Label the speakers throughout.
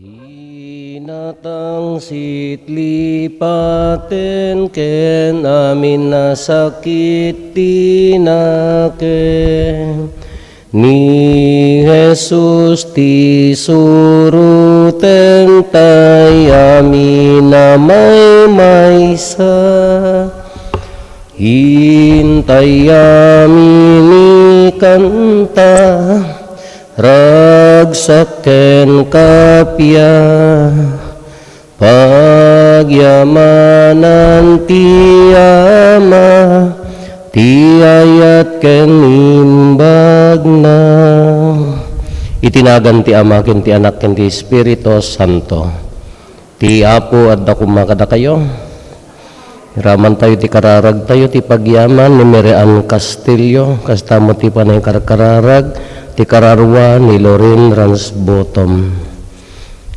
Speaker 1: Hinatang sitlipaten ken amin nasakit tinaken ni Jesus ti suruten tay amin na maysa hintay amin ikanta ragsaken kapya pagyamanan ti ama ti ayat ken imbag na itinagan ti ama ken ti anak ken ti Espiritu Santo ti apo adda kumakada kayo raman tayo ti kararag tayo ti pagyaman ni Miriam Castillo kastamo ti panay karkararag ti kararwa ni Lorin Ransbottom.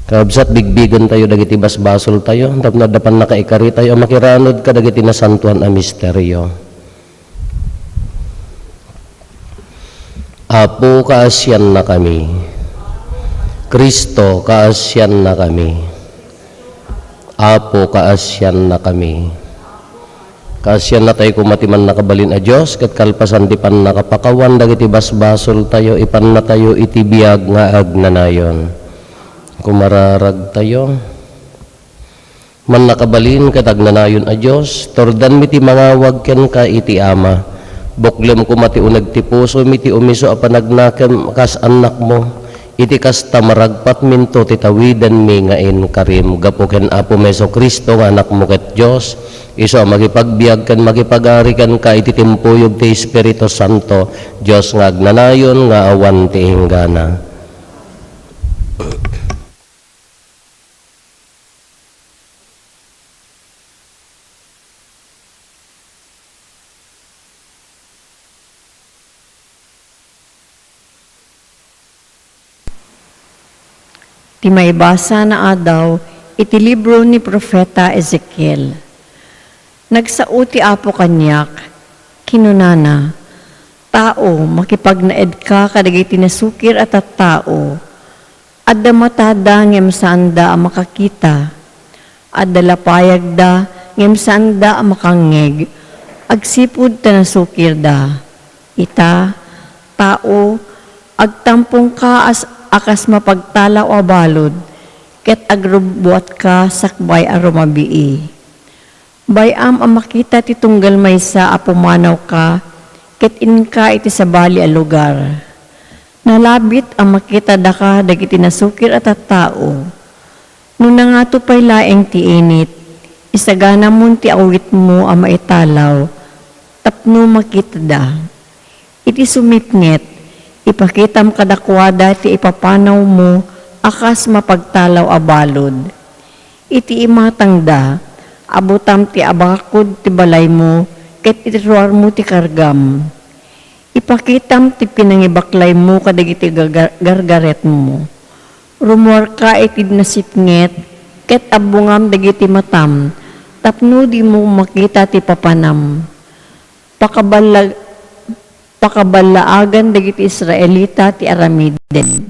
Speaker 1: Kabsat bigbigan tayo dagiti basbasol tayo tapno dapan nakaikari tayo makiranod ka dagiti nasantuan a misteryo. Apo kaasyan na kami. Kristo kaasyan na kami. Apo kaasyan na kami. Kasyan na tayo kumatiman nakabalin a Diyos kat kalpasan ti pan nakapakawan dagiti basbasol tayo ipan na tayo itibiyag nga agnanayon kumararag tayo man nakabalin kat agnanayon a Diyos tordan mi ti mangawag ken ka iti ama buklem kumati unag ti puso mi ti umiso a panagnakem kas anak mo iti kas tamaragpat minto ti tawidan mi ngain karim gapo ken Apo Meso Kristo nga anak mo ket Diyos iso makipagbiag kan makipagari kan ka iti timpuyog ti Espiritu Santo Diyos nga agnanayon nga awan ti hinggana.
Speaker 2: Ti maibasa na adaw iti libro ni Propeta Ezekiel. Nagsauti Apo kanyak, kinunana, tao, makipagnaed ka kadagiti nasukir at tao, adda matada ngem sanda a makakita, adda lapayag da ngem sanda a makangeg, agsipud ta nasukir da. Ita, tao, agtampong ka akas mapagtalaw a balod, ket agrubuat ka sakbay a rumabii. Bayam ang makita ti tunggal maysa a pumanaw ka, ket inka iti sabali a lugar. Nalabit ang makita da ka dagiti nasukir at tao. Nung nangato pay laeng ti init, isagana mon ti awit mo a maitalaw, tapno makita da. Iti sumipnget, ipakitam kadakwada ti ipapanaw mo, akas mapagtalaw a balod. Iti imatang da, abutam ti abakod ti balay mo, ket itiruar mo ti kargam. Ipakitam ti pinangibaklay mo kadagiti gargaret mo. Rumuar ka iti nasipnget, ket abungam dagiti matam, tapno di mo makita ti papanam. Pakabalaagan dagiti Israelita ti aramiden.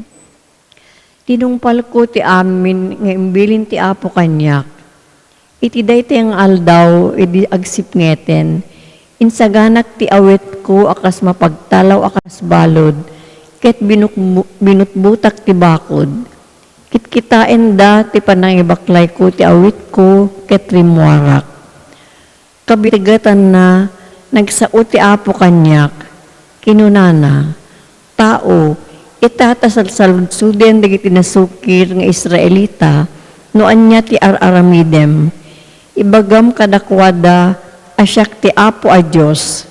Speaker 2: Tinungpal ko ti amin nga imbilin ti Apo kanyak. Iti dayta ang aldaw, iti agsipngeten, insaganak ti awet ko akas mapagtalaw akas balod, ket binutbutak ti bakod. Kitkitain da ti panangibaklay ko ti awit ko, ket rimuarak. Kabitigatan na, nagsao ti Apo kanyak, kinunana, tao, itatasalsalsuden dagiti nasukir nga Israelita, noan niya ti aramidem, ibagam kadakwada, asyak ti Apo a Diyos.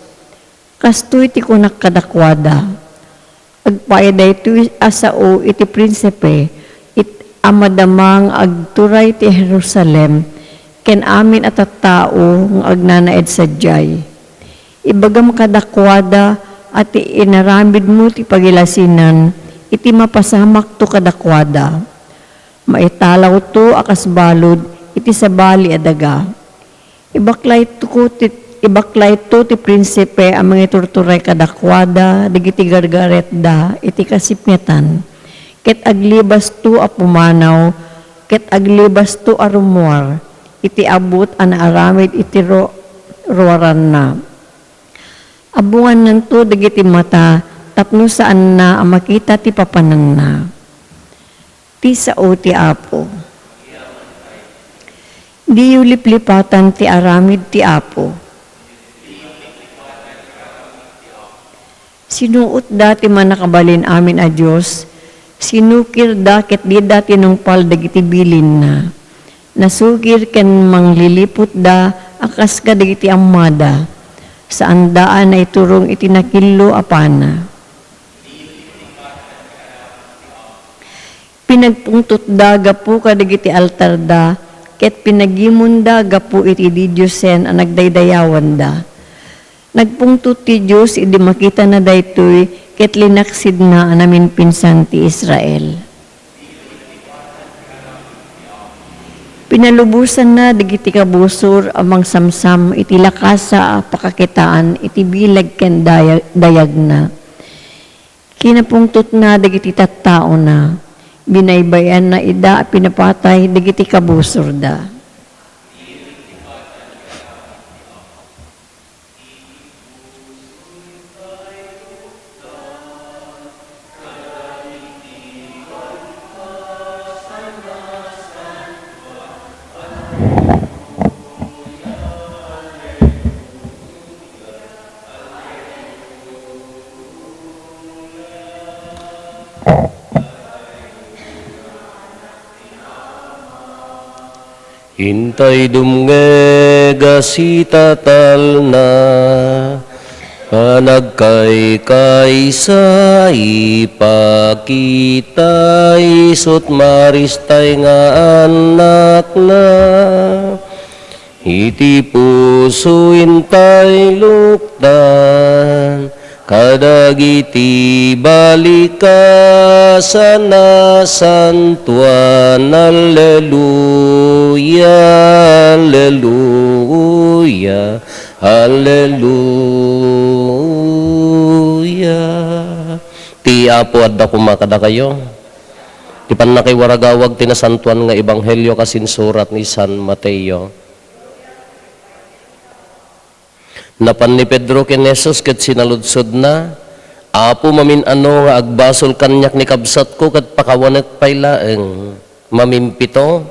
Speaker 2: Kastoy ti kunak kadakwada. Agpaeday ti asao iti prinsipe, amadamang agturay ti Jerusalem, ken amin at tao ng agnanaed sadyay. Ibagam kadakwada at inaramid mo ti pagilasinan, iti mapasamak to kadakwada. Maitalaw to akas balod, iti sabali adaga. Ibaklay to ti prinsipe ang mga torturay kadakwada, digiti gargaret da, iti kasipngetan. Ket aglibas to a pumanaw, ket aglibas to arumuar, iti abot an aramid iti ruaran na. Abungan nanto dagiti mata, tapno saan na ang makita ti papanan na. Ti sao ti Apo. Di liplipatan ti aramid ti Apo. Sinuot dati man nakabalin amin a Diyos, sinukir dakit di dati nung pal dagiti bilin na. Nasukir ken manglilipot da, akas ka dagiti amada, saan daan na iturong itinakilo apana. Pinagpungtot da gapu kadagiti altar da, ket pinagimon da gapu iti di Diyosen ang nagdaydayawan da. Nagpungtot ti Diyos idi makita na daytoy, ket linaksid na namin pinsan ti Israel. Pinalubusan na dagiti kabusor amang samsam iti lakasa pakakitaan iti bilag ken dayag na. Kinapungtot na dagiti tattao na. Binaybayan na ida pinapatay dagiti kabusor da.
Speaker 1: Hintay dumngega si tatal na, panagkay sa ipakita, isot maristay nga anak na. Iti puso intay luktan, kadagiti balika sana santuan. Alleluia, alleluia, alleluia. Ti Apo adda kumakada kayo. Ti pannakiwaragawag tinasantuan nga ebanghelyo kasinsurat ni San Mateo. Napan ni Pedro ken Jesus ket sinaludsod na, Apo mamin-ano nga agbasol kanyak ni kabsat ko ket pakawanet pay laeng mamimpito.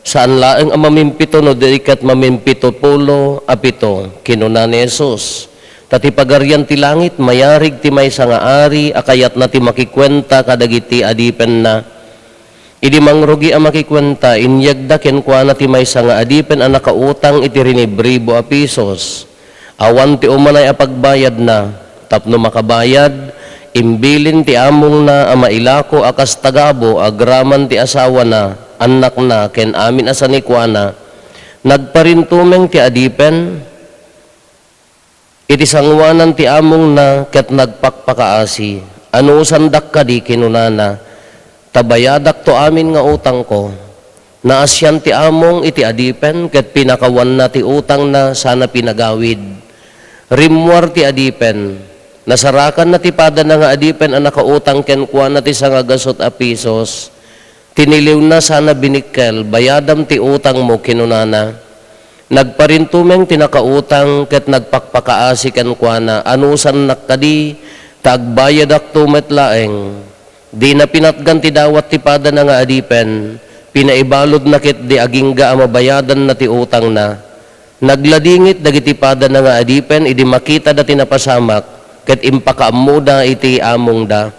Speaker 1: Saan laeng ang mamimpito no di ket mamimpito pulo apito kinuna ni Jesus. Tati pagaryan ti langit mayarig ti maysa nga ari akayat na ti makikwenta kadagiti adipen na. Idi mangrugi ang makikwenta inyagda ken kuana ti maysa nga adipen ang nakautang iti rinibribo a pisos. Awan ti umanay apagbayad na, tapno makabayad, imbilin ti among na amailako akas tagabo, agraman ti asawa na, anak na, ken amin asanikwana, nagparintumeng ti adipen, iti sangwanan ti among na, ket nagpakpakaasi, anusan dakkadi kinunana, tabayadak to amin nga utang ko, naasyan ti among iti adipen, ket pinakawan na ti utang na sana pinagawid. Rimwar ti adipen, nasarakan na ti pada na nga adipen ang nakautang ken kuan na ti sangagasot a pisos, tiniliw na sana binikkel, bayadam ti utang mo kinunana. Nagparintumeng tinakautang ket nagpakpakaasi ken kuana, anusan nakadi, tagbayadak tumet laeng, di na pinatgan ti dawat ti pada na nga adipen, pinaibalod na ket di agingga ang mabayadan na ti utang na. Nagladingit dagiti pada na nga adipen, idi makita dati napasamak, ket impakaamuda iti among da.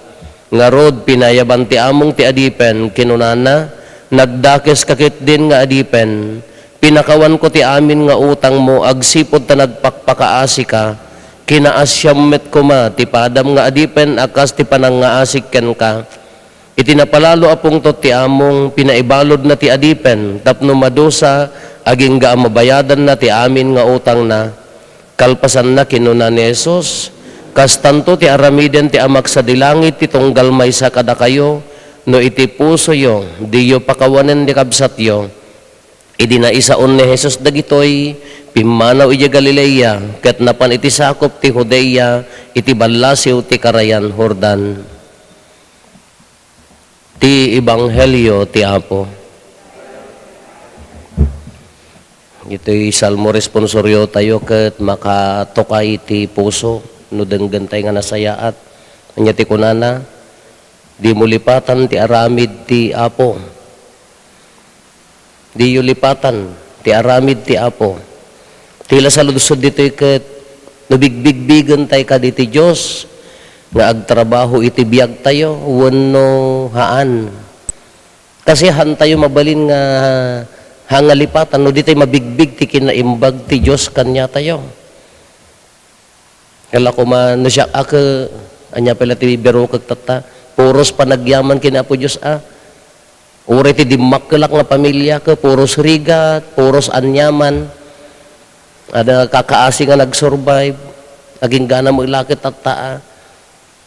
Speaker 1: Nga rod pinayaban ti among ti adipen, kinunana, nagdakes kakit din nga adipen, pinakawan ko ti amin nga utang mo, agsipod ta nagpakpakaasi ka, kinaasyam met kuma, ti padam nga adipen, akas ti panangaasik ken ka. Iti napalalo apong to ti among, pinaibalod na ti adipen, tapno madosa, aging ga mabayadan na ti amin nga utang na, kalpasan na kinuna ni Jesus, kas tanto ti aramiden ti amak sa dilangit, ti tunggal may sa kada kayo, no iti puso yo, di yo pakawanen di kabsat yo, idi na isaon ni Jesus dagitoy, pimanaw iya Galilea, ket napan iti sakop ti Judea, iti balasiw ti Karayan Jordan. Ti Ebanghelyo ti Apo. Ito'y salmo responsoryo tayo ket makatukay ti puso no denggantay nga nasayaat. Anya ti kunana, di mo lipatan ti aramid ti Apo. Di yu lipatan ti aramid ti Apo. Tila sa ludsod dito'y ket nabigbigbigan tay ka diti Diyos nga agtrabaho iti biyag tayo wenno haan. Kasi han tayo mabalin nga hangalipatan no di tayo mabigbig ti kinaimbag ti Diyos kanya tayo. Kala ko man no siya aka anya pala ti biro kag tata puros panagyaman kina po Diyos uri ti dimmakkelak nga pamilya ka puros rigat puros anyaman ada kakaasi nga nagsurvive aging gana mo ilakit tata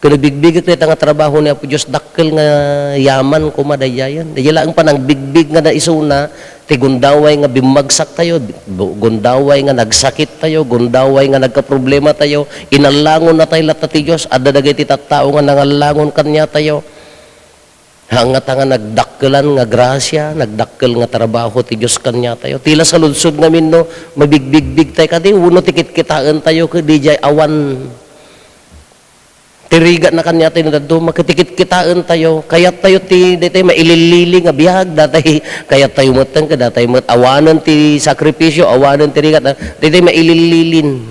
Speaker 1: kaya bigbig ito nga trabaho niya po Diyos dakkel nga yaman kumadayayan. Dahil lang pa nang bigbig nga na isuna, ti gundaway nga bimagsak tayo, gundaway nga nagsakit tayo, gundaway nga nagkaproblema tayo, inalangon na tayo lahat ti Diyos, adadagay ti tattao nga nangalangon kanya tayo. Hangat nga nagdakkelan nga grasya, nagdakkel nga trabaho ti Diyos kanya tayo. Tila sa ludsod ngamin no, mabigbig-big tayo kadi, uno tikit-kitaan tayo ka DJ awan. Tiriga na kanya tayo na makitikit kitaan tayo. Kaya tayo datay maililili nga biyag. Datay, kaya tayo matang ka. Datay awanan ti sakripisyo, awanan ti rigat. Datay mailililin.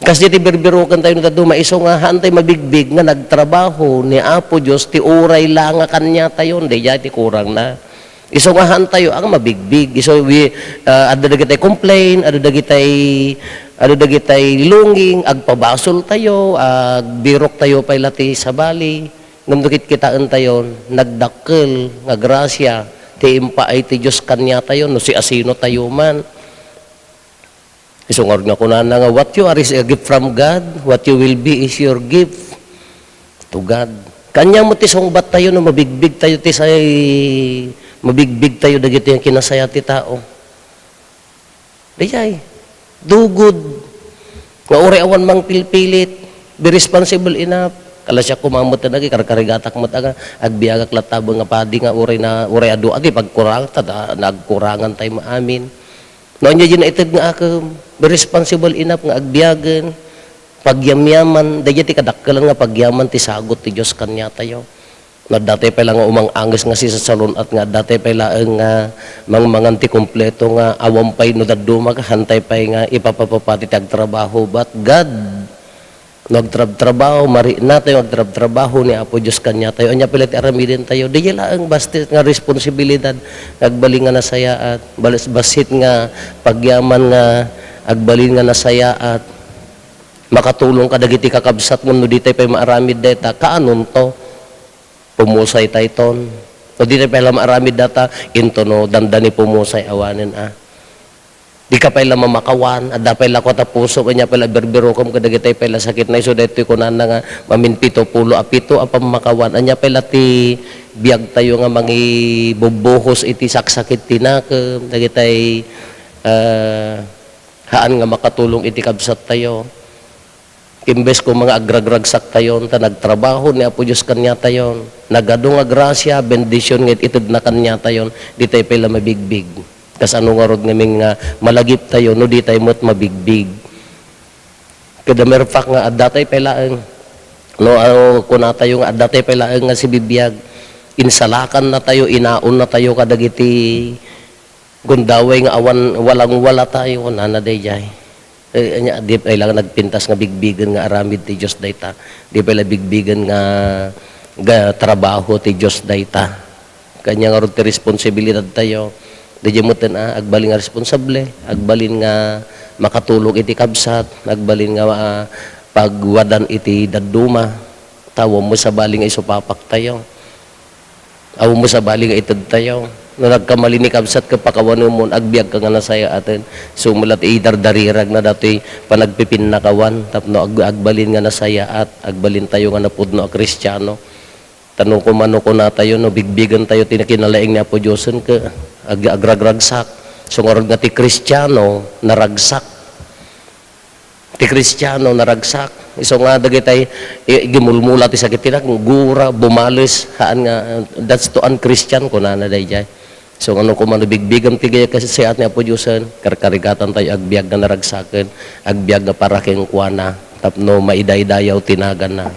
Speaker 1: Kasi ti birbirokan tayo na maiso nga hantay mabigbig nga nagtrabaho ni Apo Diyos ti uray lang nga kanya tayo. Hindi ti kurang na. Iso nga tayo ang mabigbig. Iso adadagi tayo complain, adadagi tayo lunging, agpabasol tayo, agbirok tayo pay lati sa bali, ngamdukit kitaan tayo, nagdakkel, nga grasya, ti impaay ti Diyos kanya tayo, no si asino tayo man. Isungor nga kunana nga, what you are is a gift from God, what you will be is your gift to God. Kanya mo ti sungbat tayo, no mabigbig tayo ti say, mabigbig tayo dagiti yung kinasaya ti tao. Diyay, do good. Nga uri awan mang pilpilit, be responsible enough. Kala siya kumamot na nagi, karkarigatak mo taga, agbiagak latabo nga padi nga uri adu adi, pagkurang, nagkurangan tayo maamin. Noon niya yun itag nga ako, be responsible enough nga agbiagan, pagyamyaman, dahil ti kadakkalan nga pagyaman ti sagot ti Diyos kanya tayo. Na dati pa lang umang angis nga si sa salon at nga dati pa lang nga manganti kompleto nga awampay no dadumag hantay pa nga ipapapapati tagtrabaho but God nagtrabaho mari na tayo nagtrabaho ni Apo Diyos kanya tayo anya pilit aramidin tayo di lang basta nga responsibilidad agbaling nga nasaya at basit nga pagyaman nga agbalin nga nasaya at makatulong ka dagiti kakabsat ngano di tayo pa maaramid deta kaanon to pumusay tayton. O di na pala maaramid data, into no, dandani pumusay awanin Di ka pala mamakawan, at da pala ko tapuso, kanya pala berbero kom, kadagitay pala sakit na iso, dito ko na nga maminpito, pulo, apito, apam makawan. Anya pala ti biyag tayo nga mangi bubuhos iti saksakit tinakam, dagitay haan nga makatulong iti kabsat tayo. Imbes ko mga agragragsak tayon, ta nagtrabaho ni Apo Diyos kanya tayon, nagado nga grasya, bendisyon ngit itid na kanya tayon, di tayo pala mabigbig. Kas ano nga rod ngaming nga malagip tayo, no di tayo mo't mabigbig. Kada merfak nga adatay pala no kuna tayo nga adatay pala nga si bibiyag, insalakan na tayo, inaon na tayo kadagiti gundaway nga awan walang-wala tayo, nanaday jay. Di pa lang nagpintas nga bigbigan nga aramid ti Diyos dayta. Di pa lang bigbigan nga trabaho ti Diyos dayta. Kanya nga ron ti responsibilidad tayo. Di mo agbalin nga responsable, agbalin nga makatulog iti kabsat, agbalin nga pagwadan iti daduma. Tawo mo sa baling nga isupapak tayo. Awo mo sa baling nga itad tayo. No nagkamali ni kabsat ka pakawano mo agbiag ka nga nasaya atin sumulat idardarirag na dati panagpipin na kawan tapno agbalin nga nasaya at agbalin tayo nga napudno a Kristiyano tanong ko mano ko na tayo no bigbigan tayo tinakinalaing ni Apo Diyosen ka agragragsak sungorod nga ti Kristiyano naragsak ti Kristiyano naragsak iso nga dagitay gimulmula ti sakit tinak gura bumalis haan nga that's to un-Christian ko na dayjay So ano ko man bigbigam tigay kasi sa at ni Apo Diyosan, karkarigatan tayo agbyag na naragsaken, agbyag na paraking kuana, tapno maidaydayaw tinagan na.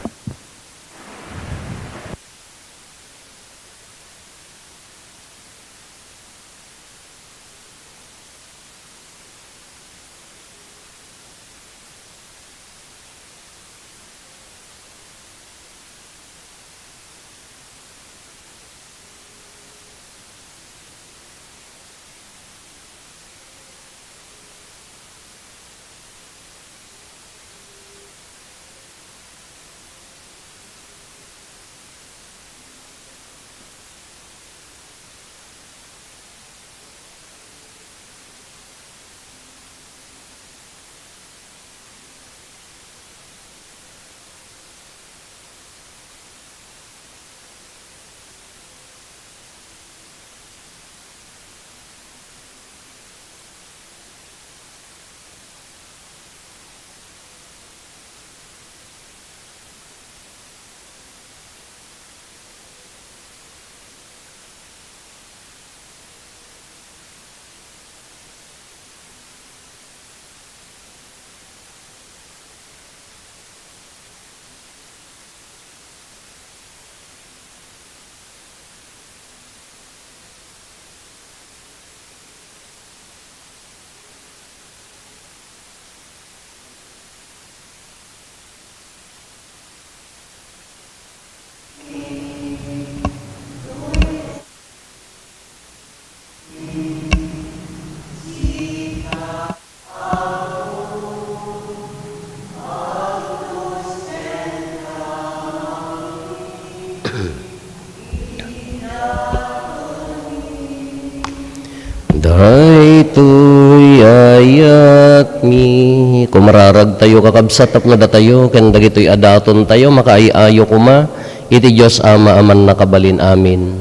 Speaker 1: Daytoy ayat mi kumararag tayo kakabsat tapno datayo ken dagitoy adaton tayo makaiayo kuma iti Dios Ama aman nakabalin amin.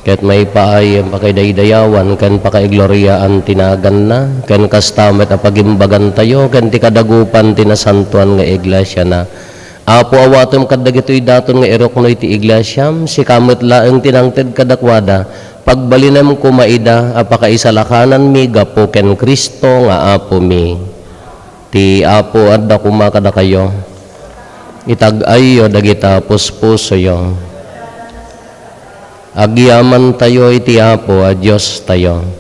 Speaker 1: Ket may paay ang pakidaydayawan ken pakaigloriaan tinagan na ken kastamet a pagimbagan tayo ken ti kadagupan tinasantuan nga iglesia na. Apo awatom kadagitoy daton nga eroknoy ti iglesyam, si kamot laeng tinangted kadakwada, pagbalinem ko maida, apakaisalakanan mi, gapo ken Kristo nga apo mi. Ti apo adda kumakada kayo, itag-ayo dagita puspuso yo. Agyaman tayo iti apo, a Diyos tayo.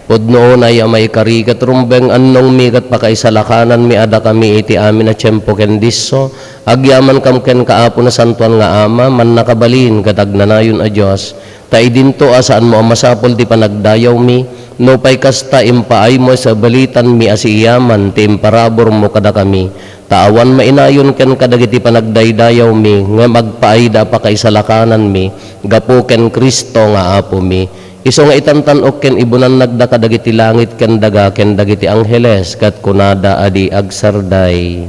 Speaker 1: Pudnoon ay amay karikat rumbeng annong mikat pakaisalakanan mi ada kami iti amin na tiyempo ken disso agyaman kam ken kaapo na santuan nga ama man nakabalin katagnanayon a Dios tay dinto asaan mo amasapol ti panagdayaw mi no pay kasta impaay mo sa balitan mi asiyaman ti imparabor mo kada kami taawan mainayon ken kadagiti panagdaydayaw mi nga magpaayda pakaisalakanan mi gapo ken Kristo nga apo mi. Iso nga itantanok ken ibunan nagda kadagiti langit ken daga ken dagiti angheles kat kunada adi agsarday.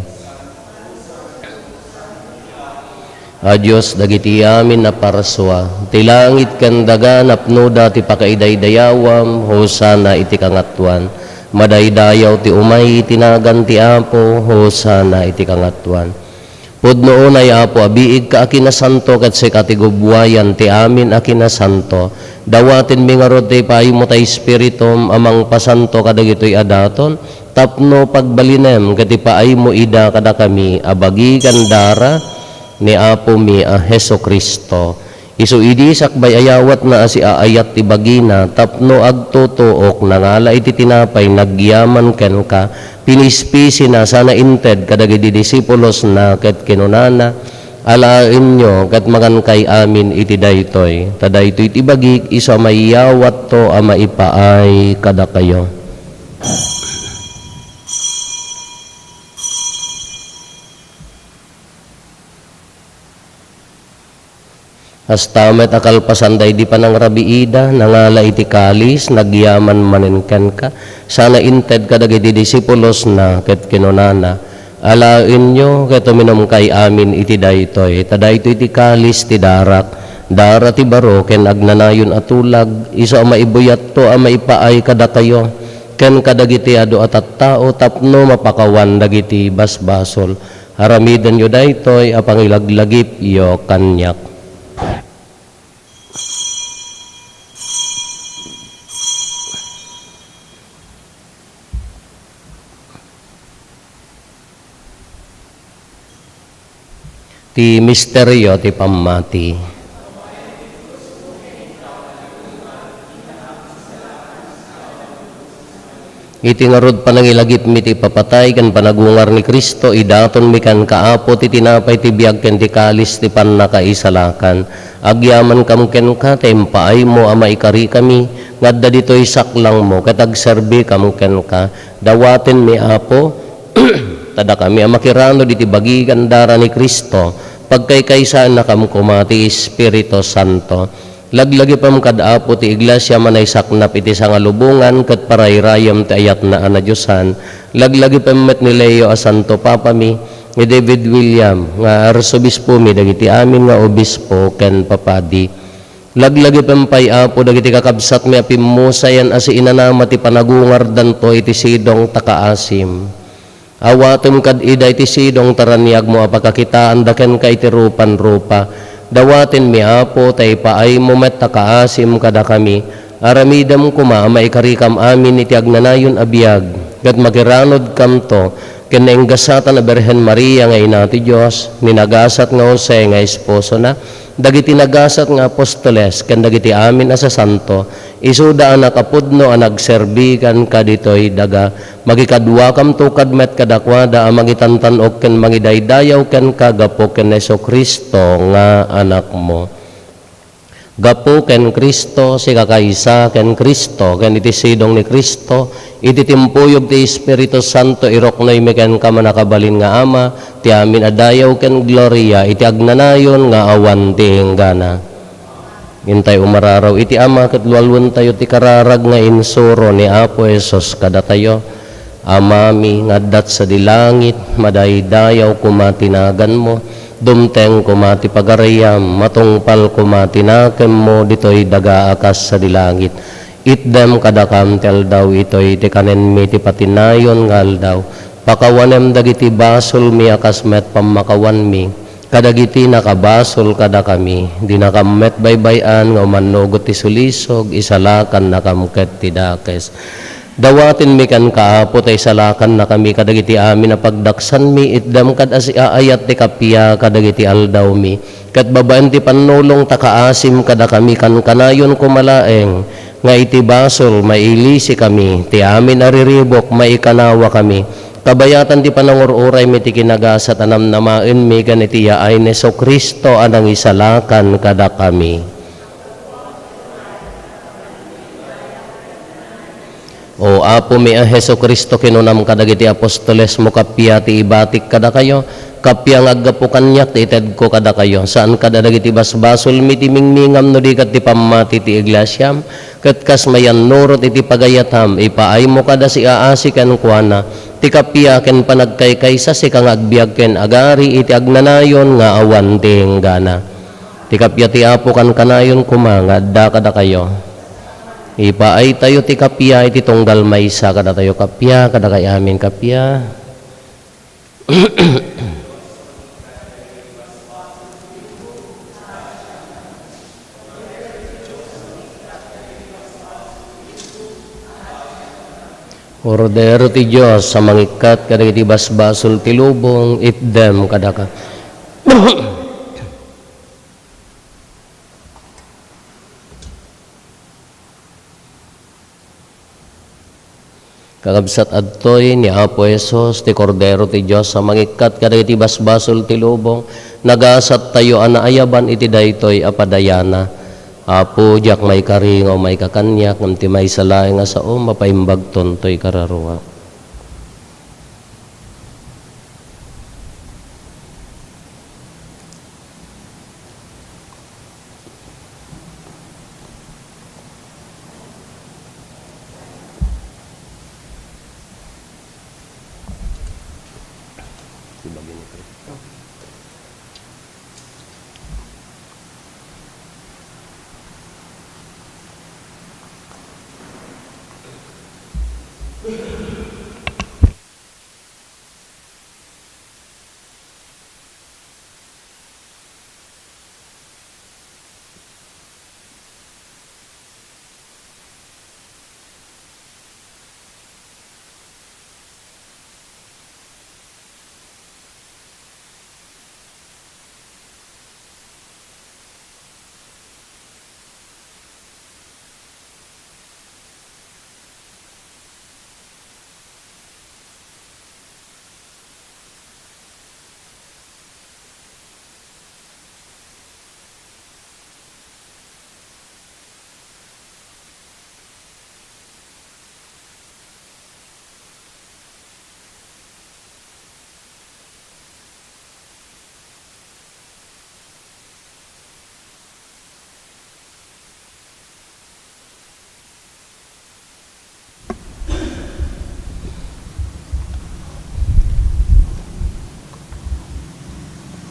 Speaker 1: Adios dagiti amin na paraswa. Ti langit ken daga napnoda ti pakaidaydayawam hosana iti kangatuan. Madaydayaw ti umay tinagan ti apo hosana iti kangatuan. Pudnoon ay apo abiig ka akinasanto kat si katigubwayan ti amin akinasanto. Dawatin mi nga rod ti payo mo tay spiritum amang pasanto kadagitoy adaton. Tapno pagbalinem kati paay mo ida kada kami abagi kandara ni apo mi a Heso Kristo. Isu idi sakbay ayawat na asi aayat ti bagina tapno agtutuok nangala iti tinapay nagyaman ken ka pinispisi na sana inted kadagiti disipulos na ket kinunana alain nyo ket magan kay amin iti daytoy tadaytoy iti bagik isa mayawat to a maipaay kada kayo. Hastamet akalpasan day di panang rabiida nangala iti kalis nagyaman maninken ka sana inted kadagiti disipulos na ket kinunana alain nyo ket uminom kay amin iti daytoy tadaytoy iti kalis ti darak dara ti baro ken agnanayon atulag iso a maibuyat to a maipaay kada kayo ken kadagiti adu atat tao tapno mapakawan dagiti basbasol haramidan yo daytoy a pangilaglagip yo kanyak. Ti misteryo ti pammati. Iti ngarod panangilagip mi ti papatay kan panagungar ni Kristo idaton mi kan kaapo ti tinapay ti biag ken ti kalis ti pannakaisalakan. Agyaman kam ken ka tempaay mo ama ikari kami ngadda ditoy saklang mo ket agserbi kam ken ka dawaten mi apo tada kami amakirano diti bagi gandara ni Kristo pagkaykaysan na kam kumati Espiritu Santo. Laglagi pam kadapo ti iglesia manay saknap iti sangalubungan ket parayrayam ti ayat na anadyosan. Laglagi pam met ni Leo a Santo Papa mi ni David William nga arsobispo mi dagiti amin nga obispo ken papadi. Laglagi pam pay apo dagiti kakabsat mi apimusayan as inanama ti panagungar danto iti sidong takaasim. Awatem kad ida iti sidong taraniag mo apakakitaan daken ka iti rupan-rupa. Dawatin mi apo tay paay mo met takaasim kada kami aramidam kuma maikarikam amin iti agnanayon abiyag ket magiranod kam to ken enggasatan a Birhen Maria nga ina ti Dios ninagasat nga Jose nga esposo na dagiti nagasat nga apostoles ken dagiti amin a sasanto isuda a nakapudno a nagserbi kan kaditoy daga magikadua kam tukad met kadakwada a magitantanog ken mangidaydayaw ken kagapo ken Jesucristo nga anak mo. Gapo ken Kristo si kakaysa ken Kristo ken iti sidong ni Kristo iti timpuyog ti Espiritu Santo iroknoy mi ken kamanakabalin nga ama ti amin adayaw ken gloria iti agnanayon nga awan ti enggana. Intay umararaw iti ama ket lualwan tayo ti kararag nga insuro ni Apo Hesus kada tayo. Amami ngaddat sa dilangit madaydayaw kumatinagan mo. Dumteng kumati pagarayam, matungpal kumatinakem mo, dito'y daga-akas sa dilangit. Itdem kadakam tel daw ito'y tikanen mi ti patinayon ngal daw. Pakawanem dagiti basol mi akas met pamakawan mi. Kadagiti nakabasol kada kami. Di nakamet baybayan nga manugot ti sulisog, isalakan nakamket ti dakes. Dawatin mi kan kaapo tay salakan na kami kadagiti amin na pagdaksan mi itdam kad as aayat ti kapya kadagiti aldaw mi ket babaen ti pannulong takaasim kada kami kan kanayon kumalaeng nga iti basol mailisi kami ti amin ariribok maikanawa kami kabayatan ti panangururay mi ti kinagasat anam namaen mi kan iti yaay ni Jesucristo anang isalakan kada kami. O apo mi a Jesucristo kinunam kadagiti apostoles mo kapya ti ibatik kada kayo kapya nga aggapu kanyak ti ited ko kada kayo saan kada dagiti basbasol mi ti mingmingam no di kat ti pammati ti iglesyam ket kas mayan nurot iti pagayatam ipaay mo kada si aasi ken kuana ti kapya ken panagkaykaysa si kang agbiag ken agari iti agnanayon nga awan ti enggana ti kapya ti apo kan kanayon kumanga adda kada kayo. Ipaay tayo ti kapya iti tunggal maysa kada tayo kapya kada kay amin kapya. Ordero ti Dios sa mangikat kada iti basbasol ti lubong itdem kada ka. Kakabsat adtoy ni Apo Hesus ti Kordero ti Dios sa mangikat kadagiti basbasol ti lubong nagasat tayo anaayaban iti daytoy apadayana. Apo diak may karingaw may kakanyak ngem ti may salaeng nga sao mapaimbag tontoy kararuwa.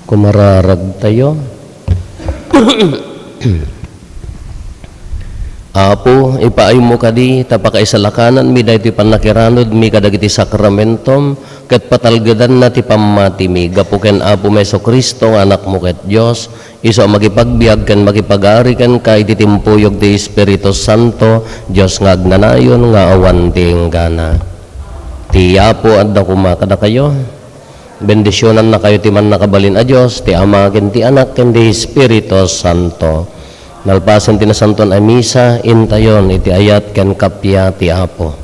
Speaker 1: Kumararag tayo. Apo, ipaay mo kadi, tapakaisalakanan mi dahi ti panakiranod mi kadagiti sakramentom, ket patalgadan na ti pamati mi, gapuken Apo Meso Kristo, anak mo ket Diyos, iso makipagbiag ken makipag-ari ken kay ti timpuyog ti Espiritu Santo, Diyos nga agnanayon nga awan ti enggana. Ti Apo adda kumakada kayo. Bendisyonan na kayo ti man nakabalin a Diyos, ti Ama ken ti Anak ken ti Espiritu Santo. Nalpasan ti nasanton a misa, intayon iti ayat ken kapya ti Apo.